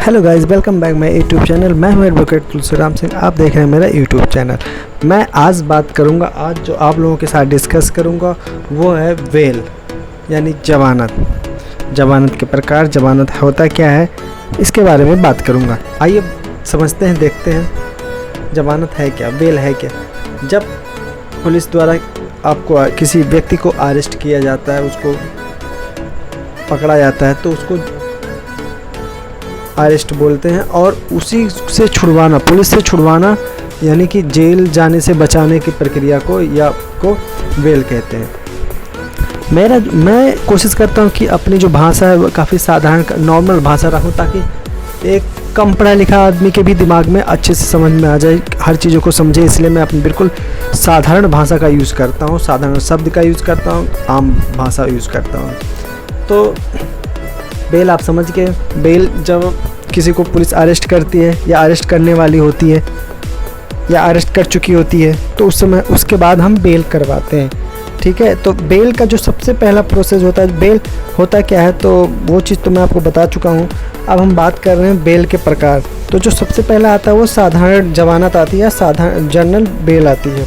Hello guys, welcome back my YouTube channel. मैं हूं advocate Tulsiram Singh. आप देख रहे हैं मेरा यूट्यूब चैनल। मैं आज बात करूंगा, आज जो आप लोगों के साथ डिस्कस करूंगा वो है बेल यानी जमानत। जमानत के प्रकार, जमानत होता क्या है, इसके बारे में बात करूंगा। आइए समझते हैं, देखते हैं जमानत है क्या, बेल है क्या। जब पुलिस द्वारा आपको किसी व्यक्ति को अरेस्ट किया जाता है, उसको पकड़ा जाता है, तो उसको अरेस्ट बोलते हैं। और उसी से छुड़वाना, पुलिस से छुड़वाना यानी कि जेल जाने से बचाने की प्रक्रिया को बेल कहते हैं। मैं कोशिश करता हूँ कि अपनी जो भाषा है वो काफ़ी साधारण नॉर्मल भाषा रखूँ, ताकि एक कम पढ़ा लिखा आदमी के भी दिमाग में अच्छे से समझ में आ जाए, हर चीज़ों को समझे। इसलिए मैं अपनी बिल्कुल साधारण भाषा का यूज़ करता हूँ, साधारण शब्द का यूज़ करता हूँ, आम भाषा यूज़ करता हूँ। तो बेल आप समझ गए। बेल जब किसी को पुलिस अरेस्ट करती है या अरेस्ट करने वाली होती है या अरेस्ट कर चुकी होती है, तो उस समय उसके बाद हम बेल करवाते हैं। ठीक है, तो बेल का जो सबसे पहला प्रोसेस होता है, बेल होता क्या है, तो वो चीज़ तो मैं आपको बता चुका हूँ। अब हम बात कर रहे हैं बेल के प्रकार। तो जो सबसे पहला आता है वो साधारण जमानत आती है, साधारण जनरल बेल आती है।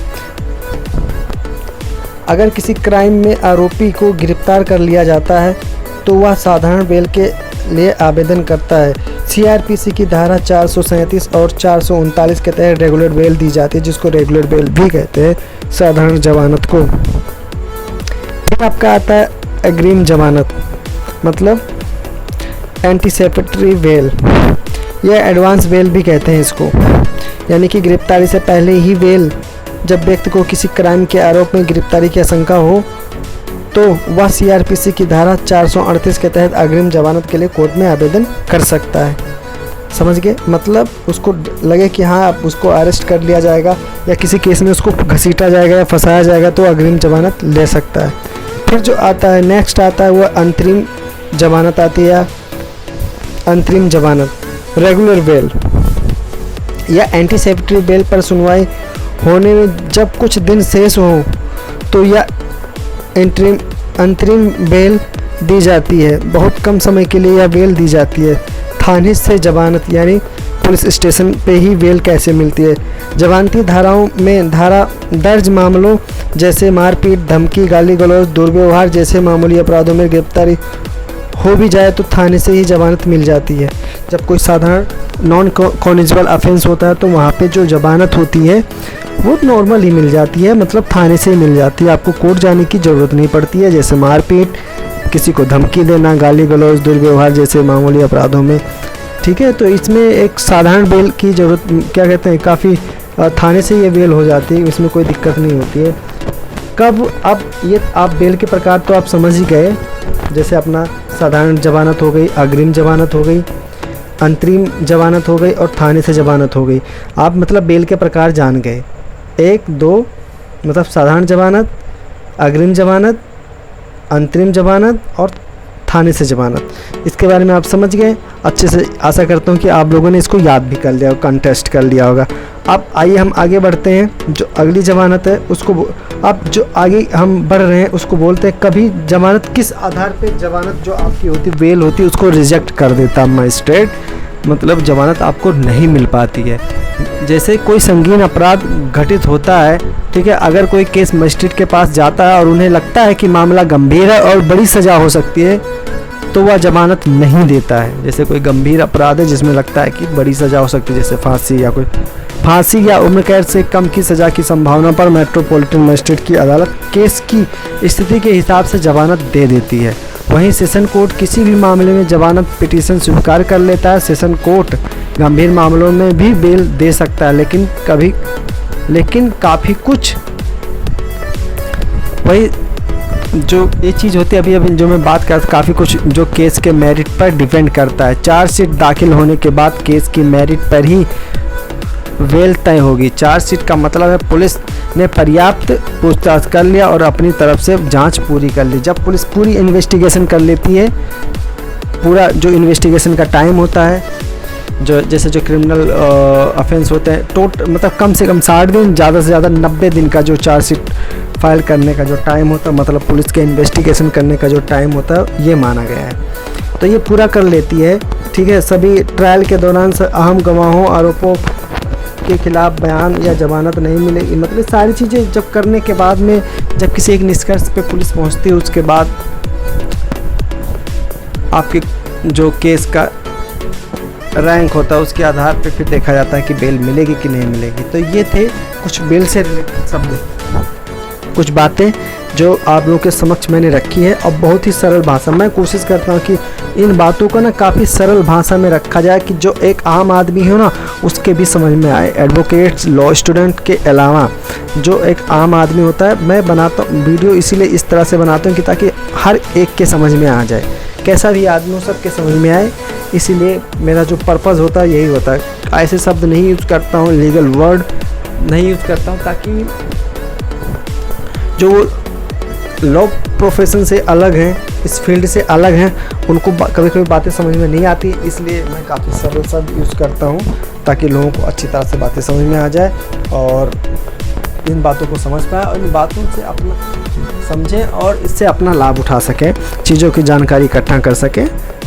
अगर किसी क्राइम में आरोपी को गिरफ्तार कर लिया जाता है तो वह साधारण बेल के लिए आवेदन करता है। सीआरपीसी की धारा 437 और 439 के तहत रेगुलर बेल दी जाती है, जिसको रेगुलर बेल भी कहते हैं, साधारण जमानत को। फिर आपका आता है अग्रिम जमानत, मतलब एंटीसिपेटरी बेल या एडवांस बेल भी कहते हैं इसको। यानी कि गिरफ्तारी से पहले ही बेल। जब व्यक्ति को किसी क्राइम के आरोप में गिरफ्तारी की आशंका हो तो वह सीआरपीसी की धारा 438 के तहत अग्रिम जमानत के लिए कोर्ट में आवेदन कर सकता है। समझ गए, मतलब उसको लगे कि हाँ उसको अरेस्ट कर लिया जाएगा या किसी केस में उसको घसीटा जाएगा या फंसाया जाएगा, तो अग्रिम जमानत ले सकता है। फिर जो आता है नेक्स्ट आता है वह अंतरिम जमानत आती है। अंतरिम जमानत, रेगुलर बेल या एंटीसिपेटरी बेल पर सुनवाई होने में जब कुछ दिन शेष हो तो यह अंतरिम बेल दी जाती है। बहुत कम समय के लिए यह बेल दी जाती है। थाने से जमानत यानी पुलिस स्टेशन पे ही बेल कैसे मिलती है। जमानती धाराओं में धारा दर्ज मामलों जैसे मारपीट, धमकी, गाली गलौज, दुर्व्यवहार जैसे मामूली अपराधों में गिरफ्तारी हो भी जाए तो थाने से ही जमानत मिल जाती है। जब कोई साधारण नॉन कॉग्निजेबल ऑफेंस होता है तो वहाँ पे जो जमानत होती है वो नॉर्मल ही मिल जाती है, मतलब थाने से ही मिल जाती है। आपको कोर्ट जाने की ज़रूरत नहीं पड़ती है, जैसे मारपीट, किसी को धमकी देना, गाली गलौज, दुर्व्यवहार जैसे मामूली अपराधों में। ठीक है, तो इसमें एक साधारण बेल की ज़रूरत, क्या कहते हैं, काफ़ी थाने से ये बेल हो जाती है, इसमें कोई दिक्कत नहीं होती है। कब, अब ये आप बेल के प्रकार तो आप समझ ही गए, जैसे अपना साधारण जमानत हो गई, अग्रिम जमानत हो गई, अंतरिम जमानत हो गई और थाने से जमानत हो गई। आप मतलब बेल के प्रकार जान गए, 1, 2, मतलब साधारण जमानत, अग्रिम जमानत, अंतरिम जमानत और थाने से जमानत। इसके बारे में आप समझ गए अच्छे से। आशा करता हूँ कि आप लोगों ने इसको याद भी कर लिया, कंटेस्ट कर लिया होगा। अब आइए हम आगे बढ़ते हैं। जो अगली जमानत है उसको, अब जो आगे हम बढ़ रहे हैं उसको बोलते हैं कभी जमानत। किस आधार पे जमानत जो आपकी होती, बेल होती है, उसको रिजेक्ट कर देता मजिस्ट्रेट, मतलब जमानत आपको नहीं मिल पाती है। जैसे कोई संगीन अपराध घटित होता है, ठीक है, अगर कोई केस मजिस्ट्रेट के पास जाता है और उन्हें लगता है कि मामला गंभीर है और बड़ी सज़ा हो सकती है, तो वह जमानत नहीं देता है। जैसे कोई गंभीर अपराध है जिसमें लगता है कि बड़ी सज़ा हो सकती है, जैसे फांसी या उम्र कैद से कम की सज़ा की संभावना पर मेट्रोपॉलिटन मजिस्ट्रेट की अदालत केस की स्थिति के हिसाब से जमानत दे देती है। वहीं सेशन कोर्ट किसी भी मामले में जमानत पिटीशन स्वीकार कर लेता है। सेशन कोर्ट गंभीर मामलों में भी बेल दे सकता है, लेकिन काफ़ी कुछ, वही जो ये चीज़ होती है अभी जो मैं बात करता, काफ़ी कुछ जो केस के मेरिट पर डिपेंड करता है। चार्जशीट दाखिल होने के बाद केस की मेरिट पर ही बेल तय होगी। चार्जशीट का मतलब है पुलिस ने पर्याप्त पूछताछ कर लिया और अपनी तरफ से जांच पूरी कर ली। जब पुलिस पूरी इन्वेस्टिगेशन कर लेती है, पूरा जो इन्वेस्टिगेशन का टाइम होता है, जो जैसे जो क्रिमिनल ऑफेंस होते हैं, मतलब कम से कम 60 दिन, ज़्यादा से ज़्यादा 90 दिन का जो चार्जशीट फाइल करने का जो टाइम होता है, मतलब पुलिस के इन्वेस्टिगेशन करने का जो टाइम होता है, ये माना गया है। तो ये पूरा कर लेती है ठीक है। सभी ट्रायल के दौरान अहम गवाहों आरोपों के खिलाफ बयान या जमानत नहीं मिलेगी। मतलब सारी चीज़ें जब करने के बाद में जब किसी एक निष्कर्ष पे पुलिस पहुंचती है, उसके बाद आपके जो केस का रैंक होता है उसके आधार पे फिर देखा जाता है कि बेल मिलेगी कि नहीं मिलेगी। तो ये थे कुछ बेल से रिलेटेड शब्द, कुछ बातें जो आप लोगों के समक्ष मैंने रखी है। और बहुत ही सरल भाषा, मैं कोशिश करता हूँ कि इन बातों को ना काफ़ी सरल भाषा में रखा जाए कि जो एक आम आदमी हो ना उसके भी समझ में आए। एडवोकेट्स, लॉ स्टूडेंट के अलावा जो एक आम आदमी होता है, मैं बनाता हूँ वीडियो इसीलिए इस तरह से बनाता हूँ कि ताकि हर एक के समझ में आ जाए, कैसा भी आदमी हो सबके समझ में आए। इसीलिए मेरा जो पर्पज़ होता है यही होता है। ऐसे शब्द नहीं यूज़ करता हूँ, लीगल वर्ड नहीं यूज़ करता हूँ, ताकि जो लॉ प्रोफेशन से अलग हैं, इस फील्ड से अलग हैं, उनको कभी कभी बातें समझ में नहीं आती। इसलिए मैं काफ़ी सरल शब्द यूज़ करता हूँ ताकि लोगों को अच्छी तरह से बातें समझ में आ जाए और इन बातों को समझ पाए और इन बातों से अपना समझें और इससे अपना लाभ उठा सकें, चीज़ों की जानकारी इकट्ठा कर सकें।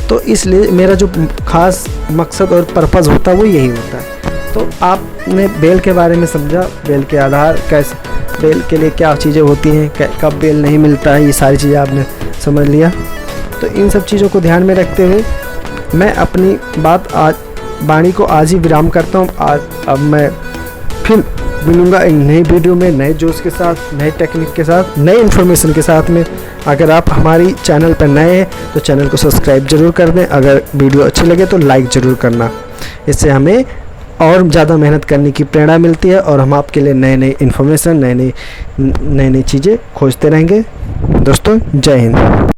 तो इसलिए मेरा जो ख़ास मकसद और पर्पज़ होता है वो यही होता है। तो आपने बेल के बारे में समझा, बेल के आधार कैसे, बेल के लिए क्या चीज़ें होती हैं, कब बेल नहीं मिलता है, ये सारी चीज़ें आपने समझ लिया। तो इन सब चीज़ों को ध्यान में रखते हुए मैं अपनी वाणी को आज ही विराम करता हूँ। अब मैं फिर मिलूँगा एक नई वीडियो में, नए जोश के साथ, नए टेक्निक के साथ, नए इन्फॉर्मेशन के साथ में। अगर आप हमारी चैनल पर नए हैं तो चैनल को सब्सक्राइब ज़रूर कर दें। अगर वीडियो अच्छी लगे तो लाइक ज़रूर करना, इससे हमें और ज़्यादा मेहनत करने की प्रेरणा मिलती है और हम आपके लिए नए नए इन्फॉर्मेशन, नई चीज़ें खोजते रहेंगे। दोस्तों, जय हिंद।